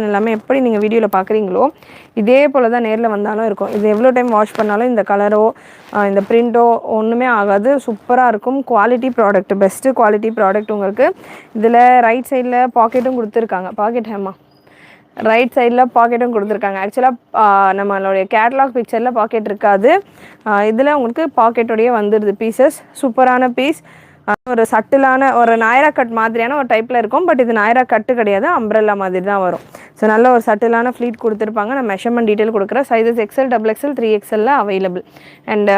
எல்லாமே எப்படி நீங்கள் வீடியோவில் பார்க்குறீங்களோ இதே போல் தான் நேரில் வந்தாலும் இருக்கும். இது எவ்வளோ டைம் வாஷ் பண்ணாலும் இந்த கலரோ இந்த பிரிண்ட்டோ ஒன்றுமே ஆகாது. சூப்பராக இருக்கும். Quality product, best quality product உங்களுக்கு. இதில் ரைட் சைடில் பாக்கெட்டும் கொடுத்துருக்காங்க. பாக்கெட் ஹேமா ரைட் சைடில் பாக்கெட்டும் கொடுத்துருக்காங்க. ஆக்சுவலாக நம்மளுடைய கேட்லாக் பிக்சரில் பாக்கெட் இருக்காது. இதில் உங்களுக்கு பாக்கெட்டோடையே வந்துடுது பீசஸ். சூப்பரான பீஸ். ஒரு சட்டிலான ஒரு நாயரா கட் மாதிரியான ஒரு டைப்பில் இருக்கும். பட் இது நாயரா கட்டு கிடையாது, அம்ப்ரெல்லா மாதிரி தான் வரும். ஸோ நல்ல ஒரு சட்டிலான ஃப்ளீட் கொடுத்துருப்பாங்க. நான் மெஷர்மெண்ட் டீட்டெயில் கொடுக்குறேன். Sizes XL, double XL, 3XL available. And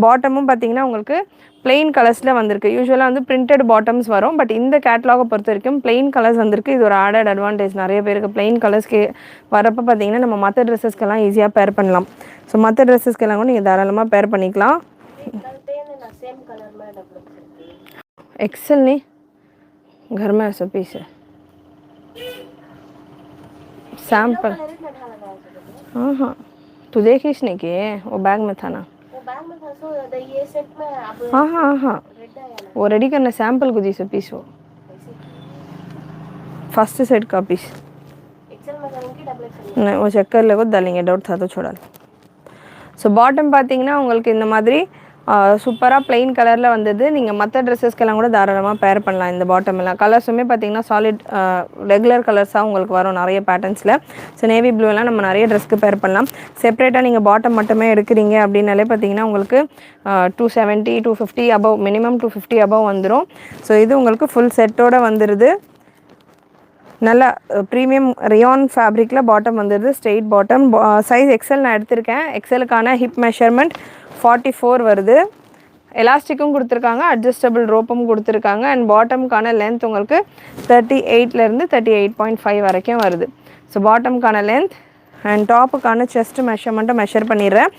பாட்டமும் பார்த்தீங்கன்னா உங்களுக்கு பிளெயின் கலர்ஸில் வந்திருக்கு. யூஸ்வலாக வந்து பிரிண்டட் பாட்டம்ஸ் வரும். பட் இந்த கேட்லாகை பொறுத்த வரைக்கும் பிளெயின் கலர்ஸ் வந்திருக்கு. இது ஒரு ஆடட் அட்வான்டேஜ். நிறைய பேருக்கு பிளெயின் கலர்ஸ்க்கு வரப்போ பார்த்தீங்கன்னா நம்ம மற்ற ட்ரெஸ்ஸஸ்க்கெல்லாம் ஈஸியாக பேர் பண்ணலாம். ஸோ மற்ற ட்ரெஸ்ஸஸ்க்கெல்லாம் கூட நீங்கள் தாராளமாக பேர் பண்ணிக்கலாம். एक्सेल नहीं घर में ऐसा पीस है सैम्पल. हाँ हाँ तू देखी इसने कि वो बैग में था ना. वो बैग में था. सो ये सेट में अब हाँ हाँ हाँ वो रेडी करना सैम्पल को दी से पीस. वो फर्स्ट सेट का पीस एक्सेल में करूँगी डबल एक्सेल नहीं वो चेक कर ले. वो डालेंगे डाउट था तो छोड़ा. ஸோ பாட்டம் பார்த்தீங்கன்னா உங்களுக்கு இந்த மாதிரி சூப்பராக பிளெயின் கலரில் வந்தது. நீங்கள் மற்ற ட்ரெஸ்ஸஸ்க்கெல்லாம் கூட தாராளமாக பேர் பண்ணலாம். இந்த பாட்டம் எல்லாம் கலர்ஸுமே பார்த்தீங்கன்னா சாலிட் ரெகுலர் கலர்ஸாக உங்களுக்கு வரும் நிறைய பேட்டர்ன்ஸில். ஸோ நேவி ப்ளூ எல்லாம் நம்ம நிறைய ட்ரெஸ்க்கு பேர் பண்ணலாம். செப்பரேட்டாக நீங்கள் பாட்டம் மட்டுமே எடுக்கிறீங்க அப்படின்னாலே பார்த்தீங்கன்னா உங்களுக்கு 270 250 அபவ், மினிமம் 250 அபவ் வந்துடும். ஸோ இது உங்களுக்கு ஃபுல் செட்டோடு வந்துடுது. நல்லா ப்ரீமியம் ரியான் ஃபேப்ரிக்கில் பாட்டம் வந்துடுது. Straight bottom. சைஸ் எக்ஸல் நான் எடுத்திருக்கேன். எக்ஸலுக்கான ஹிப் மெஷர்மெண்ட் 44 வருது. எலாஸ்டிக்கும் கொடுத்துருக்காங்க, அட்ஜஸ்டபிள் ரோப்பும் கொடுத்துருக்காங்க. அண்ட் பாட்டமுக்கான லென்த் உங்களுக்கு 38லேருந்து 38.5 வரைக்கும் வருது. ஸோ பாட்டமுக்கான லென்த் அண்ட் டாப்புக்கான செஸ்ட் மெஷர்மெண்ட்டை மெஷர் பண்ணிடுறேன்.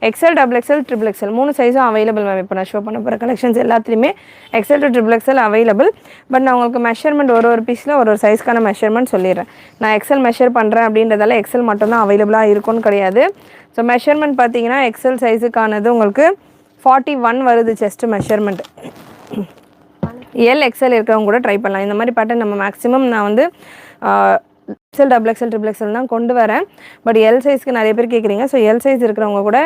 XL, double XL, triple XL 3 சைஸும் அவைலபிள் மேம். இப்போ நான் ஷோ பண்ண போகிற கலெக்ஷன்ஸ் எல்லாத்துலேயுமே XL to triple XL available. But நான் உங்களுக்கு மெஷர்மெண்ட் ஒரு பீஸில் ஒரு சைஸ்க்கான மெஷர்மெண்ட் சொல்லிடுறேன். நான் எக்ஸல் மெஷர் பண்ணுறேன் அப்படின்றதால எக்ஸல் மட்டும்தான் அவைலபிளாக இருக்கும்னு கிடையாது. ஸோ மெஷர்மெண்ட் பார்த்தீங்கன்னா எக்ஸல் சைஸுக்கானது உங்களுக்கு 41 வருது செஸ்ட் மெஷர்மெண்ட். எல் எக்ஸல் இருக்கிறவங்க கூட ட்ரை பண்ணலாம். இந்த மாதிரி பேட்டர்ன் நம்ம மேக்ஸிமம் நான் வந்து XL, double XL, triple XL தான் கொண்டு வரேன். பட் எல் சைஸ்க்கு நிறைய பேர் கேட்குறீங்க. ஸோ எல் சைஸ் இருக்கிறவங்க கூட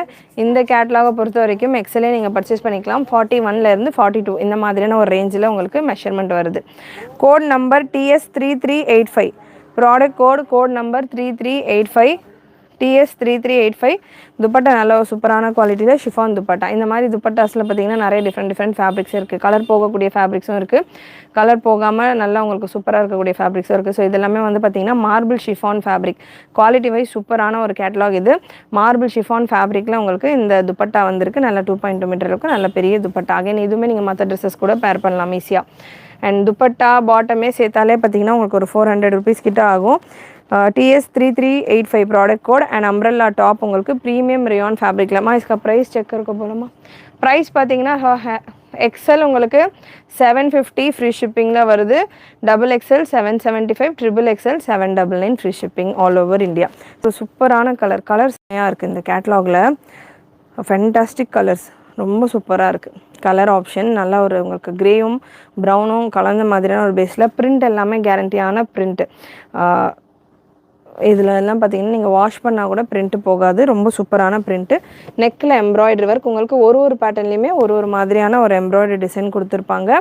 இந்த கேட்லாகை பொறுத்த வரைக்கும் எக்ஸலே நீங்கள் பர்ச்சேஸ் பண்ணிக்கலாம். 41லேருந்து 42 இந்த மாதிரியான ஒரு ரேஞ்சில் உங்களுக்கு மெஷர்மெண்ட் வருது. Code number TS3385. Product code number 3385 TS3385. Dupatta நல்ல சூப்பரான குவாலிட்டியில் ஷிஃபான் துப்பட்டா. இந்த மாதிரி துப்பட்டாஸில் பார்த்தீங்கன்னா நிறைய டிஃப்ரெண்ட் ஃபேப்ரிக்ஸ் இருக்குது. கலர் போகக்கூடிய ஃபேப்ரிக்ஸும் இருக்குது, கலர் போகாமல் நல்லா உங்களுக்கு சூப்பராக இருக்கக்கூடிய ஃபேப்ரிக்ஸும் இருக்குது. ஸோ இதெல்லாமே வந்து பார்த்திங்கன்னா marble chiffon fabric. Quality wise சூப்பரான ஒரு கேட்லாக் இது. மார்பிள் ஷிஃபான் ஃபேப்ரிக்கில் உங்களுக்கு இந்த துப்பட்டா வந்திருக்கு. நல்ல 2.2 மீட்டர் இருக்கும். நல்ல பெரிய துப்பட்டா. அகைன் இதுவுமே நீங்கள் மற்ற ட்ரெஸ்ஸஸ் கூட பேர் பண்ணலாம் ஈஸியாக. அண்ட் துப்பட்டா பாட்டமே சேர்த்தாலே பார்த்தீங்கன்னா உங்களுக்கு ஒரு 400 ருபீஸ் கிட்ட ஆகும். TS3385 product code and umbrella top உங்களுக்கு ப்ரீமியம் ரியான் ஃபேப்ரிக்லமா. इसका ப்ரைஸ் செக் करको போலமா. ப்ரைஸ் பார்த்தீங்கன்னா எக்ஸல் உங்களுக்கு 750 ஃப்ரீ ஷிப்பிங்கில் வருது. Double XL 775, triple XL 799 free shipping all over India. So சூப்பரான கலர்ஸ் நிறையா இருக்குது இந்த கேட்லாகில். ஃபென்டாஸ்டிக் கலர்ஸ், ரொம்ப சூப்பராக இருக்குது. கலர் ஆப்ஷன் நல்லா ஒரு உங்களுக்கு க்ரேயும் ப்ரௌனும் கலந்த மாதிரியான ஒரு பேஸில். பிரிண்ட் எல்லாமே கேரண்டியான பிரிண்ட்டு. இதில் எல்லாம் பார்த்தீங்கன்னா நீங்கள் வாஷ் பண்ணால் கூட பிரிண்ட்டு போகாது. ரொம்ப சூப்பரான பிரிண்ட்டு. நெக்கில் எம்ப்ராய்டரி ஒர்க் உங்களுக்கு ஒரு பேட்டர்ன்லேயுமே ஒரு மாதிரியான ஒரு எம்ப்ராய்டரி டிசைன் கொடுத்துருப்பாங்க.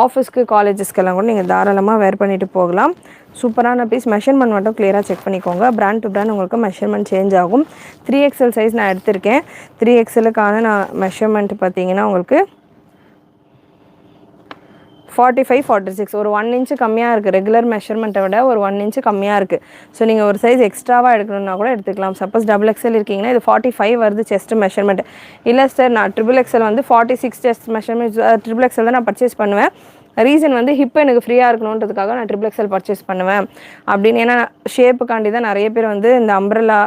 ஆஃபீஸ்க்கு காலேஜஸ்க்கெல்லாம் கூட நீங்கள் தாராளமாக வேர் பண்ணிட்டு போகலாம். சூப்பரான பீஸ். மெஷர்மெண்ட் மட்டும் கிளியராக செக் பண்ணிக்கோங்க. பிராண்ட் டு பிராண்ட் உங்களுக்கு மெஷர்மெண்ட் சேஞ்ச் ஆகும். 3XL சைஸ் நான் எடுத்திருக்கேன். 3XLக்கான நான் மெஷர்மெண்ட் பார்த்தீங்கன்னா உங்களுக்கு 45, 46 ஒரு 1 இன்ச்சு கம்மியாக இருக்குது. ரெகுலர் மெஷர்மெண்ட்டை விட ஒரு 1 இன்ச்சு கம்மியாக இருக்குது. ஸோ நீங்கள் ஒரு சைஸ் எக்ஸ்ட்ராவாக எடுக்கணுன்னா கூட எடுத்துக்கலாம். சப்போஸ் டபுள் எக்ஸல் இருக்கீங்கன்னா இது 45 வருது செஸ்ட் மெஷர்மெண்ட். இல்லை சார் நான் ட்ரிபிள் எக்ஸல் வந்து 46 செஸ்ட் மெஷர்மெண்ட், ட்ரிபிள் எக்ஸல் தான் நான் பர்ச்சேஸ் பண்ணுவேன். ரீசன் வந்து ஹிப் எனக்கு ஃப்ரீயாக இருக்கணுன்றதுக்காக நான் ட்ரிபிள் எக்ஸல் பர்ச்சேஸ் பண்ணுவேன் அப்படின்னு. ஏன்னா ஷேப்புக்காண்டி தான் நிறைய பேர் வந்து இந்த அம்ப்ரெல்லா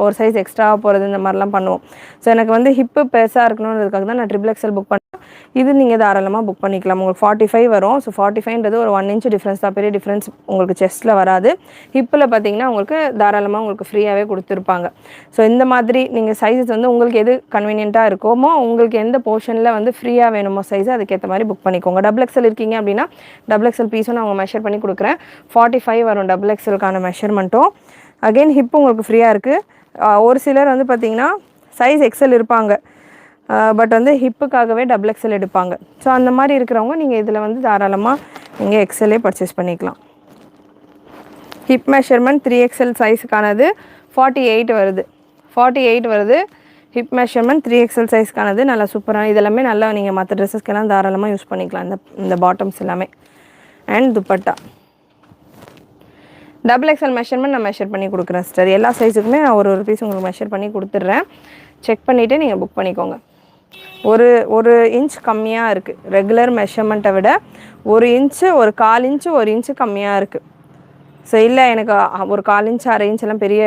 ஒரு சைஸ் எக்ஸ்ட்ராவாக போகிறது இந்த மாதிரிலாம் பண்ணுவோம். ஸோ எனக்கு வந்து ஹிப்பு பெருசாக இருக்கணுன்றதுக்காக தான் நான் ட்ரிபிள் எக்ஸல் புக் பண்ணேன். இது நீங்கள் தாராளமாக புக் பண்ணிக்கலாம். உங்களுக்கு 45 வரும். ஸோ 45ன்றது ஒரு 1 இன்ச் டிஃப்ரென்ஸ் தான், பெரிய டிஃப்ரென்ஸ் உங்களுக்கு செஸ்ட்டில் வராது. ஹிப்பில் பார்த்தீங்கன்னா உங்களுக்கு தாராளமாக உங்களுக்கு ஃப்ரீயாகவே கொடுத்துருப்பாங்க. ஸோ இந்த மாதிரி நீங்கள் சைஸஸ் வந்து உங்களுக்கு எது கன்வீனியண்ட்டாக இருக்குமோ, உங்களுக்கு எந்த போர்ஷனில் வந்து ஃப்ரீயாக வேணுமோ சைஸ் அதுக்கேற்ற மாதிரி புக் பண்ணிக்கோங்க. டபுள் எக்ஸல் இருக்கீங்க அப்படின்னா டபுள் எக்ஸல் பீஸும் நான் மெஷர் பண்ணி கொடுக்குறேன். 45 வரும் டபுள் எக்ஸலுக்கான மெஷர்மெண்ட்டும். அகெயின் ஹிப் உங்களுக்கு ஃப்ரீயாக இருக்குது. ஒரு சிலர் வந்து பார்த்தீங்கன்னா சைஸ் எக்ஸல் இருப்பாங்க, பட் வந்து ஹிப்புக்காகவே டபுள் எக்ஸல் எடுப்பாங்க. ஸோ அந்த மாதிரி இருக்கிறவங்க நீங்கள் இதில் வந்து தாராளமாக நீங்கள் எக்ஸலே பர்ச்சேஸ் பண்ணிக்கலாம். ஹிப் மெஷர்மெண்ட் 3XL சைஸுக்கானது 48 வருது. 48 வருது. ஹிப் மெஷர்மெண்ட் 3XL சைஸ்க்கானது நல்லா சூப்பரான, இதெல்லாமே நல்லா நீங்கள் மற்ற ட்ரெஸ்ஸஸ்க்கெல்லாம் தாராளமாக யூஸ் பண்ணிக்கலாம். இந்த பாட்டம்ஸ் எல்லாமே. And dupatta double XL measurement நான் மெஷர் பண்ணி கொடுக்குறேன் சிஸ்டர். எல்லா சைஸுக்குமே நான் ஒரு பீஸ் உங்களுக்கு மெஷர் பண்ணி கொடுத்துட்றேன். செக் பண்ணிவிட்டு நீங்கள் புக் பண்ணிக்கோங்க. ஒரு இன்ச் கம்மியாக இருக்குது. ரெகுலர் மெஷர்மெண்ட்டை விட 1 இன்ச்சு, ஒரு 1/4 இன்ச்சு, 1 இன்ச்சு கம்மியாக இருக்குது. ஸோ இல்லை எனக்கு ஒரு 1/4 இன்ச் 1/2 இன்ச்செல்லாம் பெரிய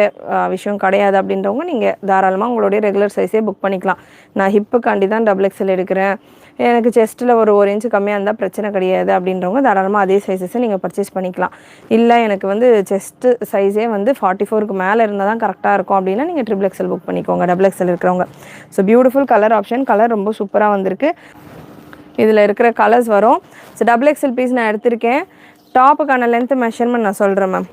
விஷயம் கிடையாது அப்படின்றவங்க நீங்கள் தாராளமாக உங்களுடைய ரெகுலர் சைஸே புக் பண்ணிக்கலாம். நான் ஹிப்புக்காண்டி தான் டபுள் எக்ஸல் எடுக்கிறேன், எனக்கு செஸ்ட்டில் ஒரு இன்ச்சு கம்மியாக இருந்தால் பிரச்சனை கிடையாது அப்படின்றவங்க தாராளமாக அதே சைஸஸை நீங்கள் பர்ச்சேஸ் பண்ணிக்கலாம். இல்லை எனக்கு வந்து செஸ்ட்டு சைஸே வந்து 44க்கு மேலே இருந்தால் தான் கரெக்டாக இருக்கும் அப்படின்னா நீங்கள் ட்ரிபிள் எக்ஸல் புக் பண்ணிக்கோங்க, டபுள் எக்ஸல் இருக்கிறவங்க. So beautiful colour option. Colour ரொம்ப சூப்பராக வந்திருக்கு. இதில் இருக்கிற கலர்ஸ் வரும். ஸோ டபுள் எக்ஸல் பீஸ் நான் எடுத்திருக்கேன். டாப்புக்கான லென்த் மெஷர்மெண்ட் நான் சொல்கிறேன் மேம்.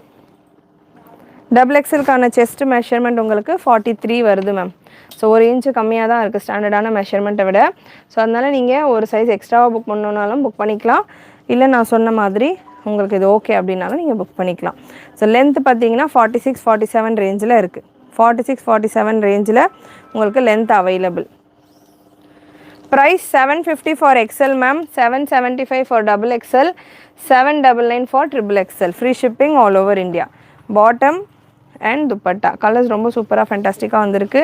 டபுள் எக்ஸலுக்கான செஸ்ட் மெஷர்மெண்ட் உங்களுக்கு 43 வருது மேம். ஸோ 1 இன்ச்சு கம்மியாக தான் இருக்குது ஸ்டாண்டர்டான மெஷர்மெண்ட்டை விட. ஸோ அதனால் நீங்கள் ஒரு சைஸ் எக்ஸ்ட்ராவாக புக் பண்ணணுன்னாலும் புக் பண்ணிக்கலாம். இல்லை நான் சொன்ன மாதிரி உங்களுக்கு இது ஓகே அப்படின்னாலும் நீங்கள் புக் பண்ணிக்கலாம். ஸோ லென்த் பார்த்தீங்கன்னா 46, 47 ரேஞ்சில் இருக்குது. 46, 47 ரேஞ்சில் உங்களுக்கு length available. Price 750 for XL ma'am, 775 for double XL, 799 for triple XL. Free shipping all over India. Bottom and dupatta colours ரொம்ப சூப்பராக ஃபேண்டாஸ்டிக்காக வந்திருக்கு.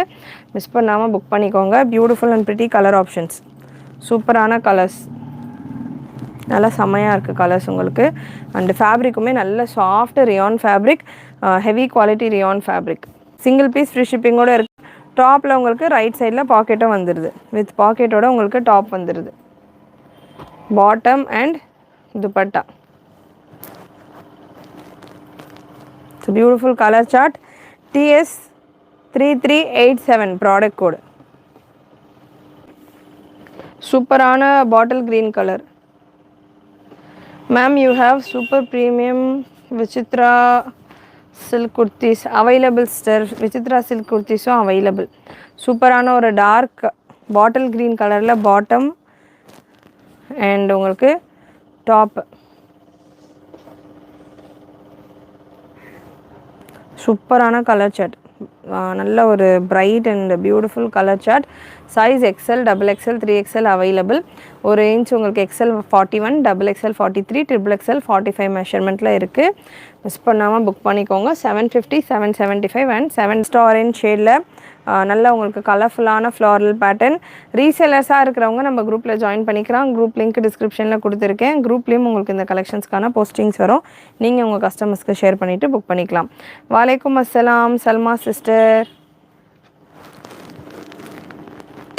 மிஸ் பண்ணாமல் புக் பண்ணிக்கோங்க. Beautiful and pretty colour options, சூப்பரான கலர்ஸ், நல்லா செம்மையாக இருக்குது கலர்ஸ் உங்களுக்கு. அண்டு ஃபேப்ரிக்குமே நல்ல soft rayon fabric, heavy quality rayon fabric. Single piece free ஷிப்பிங்கோடு இருக்குது. டாப்பில் உங்களுக்கு ரைட் சைடில் பாக்கெட்டும் வந்துடுது. வித் பாக்கெட்டோட உங்களுக்கு டாப் வந்துடுது. Bottom and dupatta. So beautiful colour chart. TS3387 product code. சூப்பரான bottle green colour. Ma'am you have super premium Vichitra silk kurtis available sir. Vichitra silk குர்த்திஸும் அவைலபிள். சூப்பரான ஒரு டார்க் பாட்டில் க்ரீன் கலரில் பாட்டம் அண்ட் உங்களுக்கு டாப். சூப்பரான கலர் சார்ட். நல்ல ஒரு bright and beautiful colour chart. Size XL, double XL, 3XL available. 1 inch உங்களுக்கு XL 41, டபுள் எக்ஸல் 43, ட்ரிபிள் எக்ஸல் 45 மெஷர்மெண்ட்டில் இருக்குது. மிஸ் பண்ணாமல் புக் பண்ணிக்கோங்க. 750, 775 அண்ட் 7 ஆரஞ்ச் ஷேடில் நல்ல உங்களுக்கு கலர்ஃபுல்லான ஃப்ளாரல் பேட்டர்ன். ரீசேலர்ஸாக இருக்கிறவங்க நம்ம குரூப்பில் ஜாயின் பண்ணிக்கலாம். குரூப் லிங்க் டிஸ்கிரிப்ஷனில் கொடுத்துருக்கேன். குரூப்லேயும் உங்களுக்கு இந்த கலெக்ஷன்ஸ்க்கான போஸ்டிங்ஸ் வரும். நீங்கள் உங்கள் கஸ்டமர்ஸ்க்கு ஷேர் பண்ணிவிட்டு புக் பண்ணிக்கலாம். வலைக்கும் அஸ்ஸலாம் Salma sister.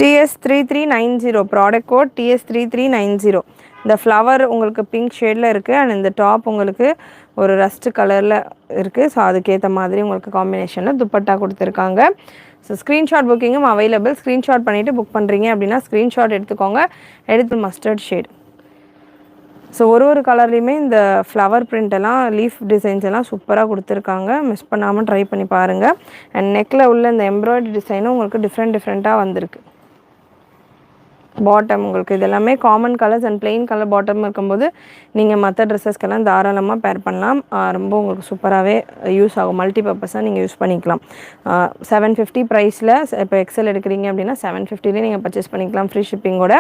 TS3390 product code TS3390. இந்த ஃப்ளவர் உங்களுக்கு பிங்க் ஷேடில் இருக்குது அண்ட் இந்த டாப் உங்களுக்கு ஒரு ரஸ்ட் கலரில் இருக்குது. ஸோ அதுக்கேற்ற மாதிரி உங்களுக்கு காம்பினேஷனில் துப்பட்டா கொடுத்துருக்காங்க. ஸோ ஸ்க்ரீன்ஷாட் புக்கிங்கும் அவைலபிள். ஸ்க்ரீன்ஷாட் பண்ணிவிட்டு புக் பண்ணுறீங்க அப்படின்னா ஸ்க்ரீன்ஷாட் எடுத்துக்கோங்க. எடுத்து மஸ்டர்ட் ஷேட். ஸோ ஒரு கலர்லேயுமே இந்த ஃப்ளவர் பிரிண்ட் எல்லாம், லீஃப் டிசைன்ஸ் எல்லாம் சூப்பராக கொடுத்துருக்காங்க. மிஸ் பண்ணாமல் ட்ரை பண்ணி பாருங்கள். அண்ட் நெக்கில் உள்ள இந்த எம்ப்ராய்டரி டிசைனும் உங்களுக்கு டிஃப்ரெண்ட்டாக வந்திருக்கு. பாட்டம் உங்களுக்கு இது எல்லாமே common colours and plain colour bottom இருக்கும்போது நீங்கள் மற்ற ட்ரெஸ்ஸஸ்க்கெல்லாம் தாராளமாக பேர் பண்ணலாம். ரொம்ப உங்களுக்கு சூப்பராகவே யூஸ் ஆகும். மல்டி பர்பஸாக நீங்கள் யூஸ் பண்ணிக்கலாம். 750 ப்ரைஸில் இப்போ எக்ஸல் எடுக்கிறீங்க அப்படின்னா 750லேயே நீங்கள் பர்ச்சேஸ் பண்ணிக்கலாம் ஃப்ரீ ஷிப்பிங்கோட.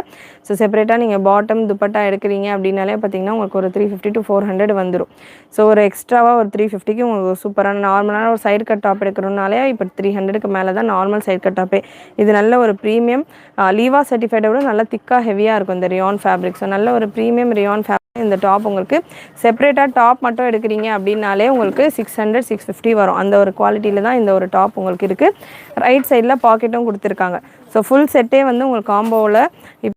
ஸோ செப்பரேட்டாக நீங்கள் பாட்டம் துப்பட்டா எடுக்கிறீங்க அப்படின்னாலே பார்த்தீங்கன்னா உங்களுக்கு ஒரு 350 to 400 வந்துடும். ஸோ ஒரு எக்ஸ்ட்ராவாக ஒரு 350க்கு உங்களுக்கு சூப்பரான நார்மலான ஒரு சைடு கட் டாப் எடுக்கிறதுனாலே இப்போ 300க்கு மேலே தான் நார்மல் சைடு கட் டாப்பே. இது நல்ல ஒரு ப்ரீமியம் லீவா சர்டிஃபைடை விட நல்லா திக்காக ஹெவியாக இருக்கும் இந்த ரியான் ஃபேப்ரிக். ஸோ நல்ல ஒரு ப்ரீமியம் ரியான் ஃபேப்ரிக். இந்த டாப் உங்களுக்கு செப்பரேட்டாக டாப் மட்டும் எடுக்கிறீங்க அப்படின்னாலே உங்களுக்கு 600, 650 வரும். அந்த ஒரு குவாலிட்டியில் தான் இந்த ஒரு டாப் உங்களுக்கு இருக்குது. ரைட் சைடில் பாக்கெட்டும் கொடுத்துருக்காங்க. ஸோ ஃபுல் செட்டே வந்து உங்களுக்கு காம்போவில்